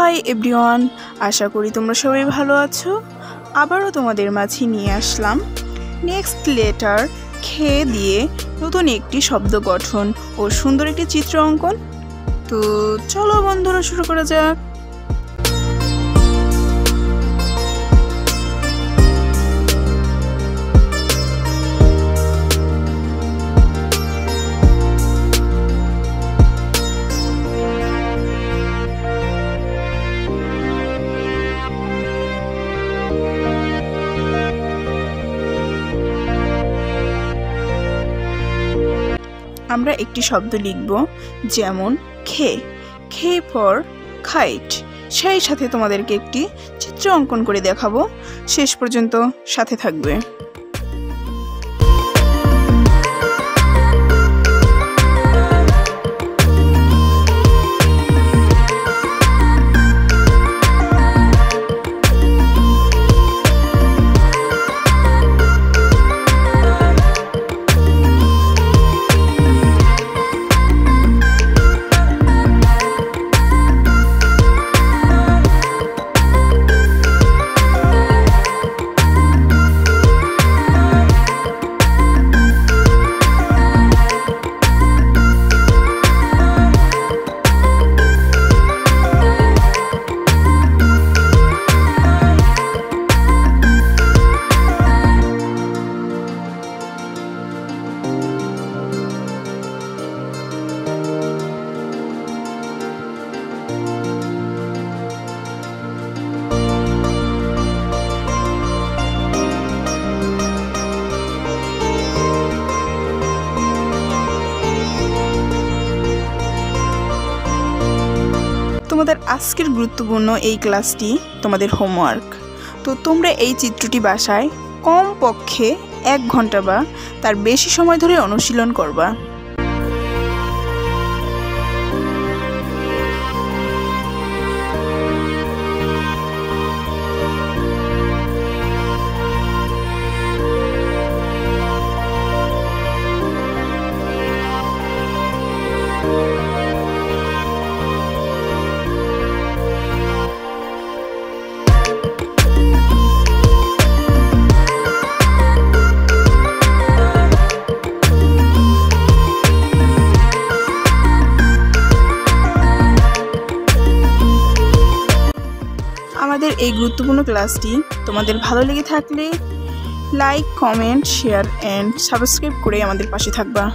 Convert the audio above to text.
Hi everyone, আশা করি তোমরা সবাই ভালো আছো। আবারও তোমাদের মাঝে নিয়ে আসলাম নেক্সট লেটার খে দিয়ে নতুন একটি শব্দ গঠন ও সুন্দর একটি চিত্র অঙ্কন। তো চলো বন্ধুরা, শুরু করা যাক। আমরা একটি শব্দ লিখব, যেমন খে। খে ফর খাইট। সেই সাথে তোমাদেরকে একটি চিত্র অঙ্কন করে দেখাবো। শেষ পর্যন্ত সাথে থাকবে। তোমাদের আজকের গুরুত্বপূর্ণ এই ক্লাসটি তোমাদের হোমওয়ার্ক। তো তোমরা এই চিত্রটি বাসায় কমপক্ষে 1 ঘন্টা বা তার বেশি সময় ধরে অনুশীলন করবা। আমাদের এই গুরুত্বপূর্ণ ক্লাসটি তোমাদের ভালো লেগে থাকলে like, comment, share and subscribe করে আমাদের পাশে থাকবা।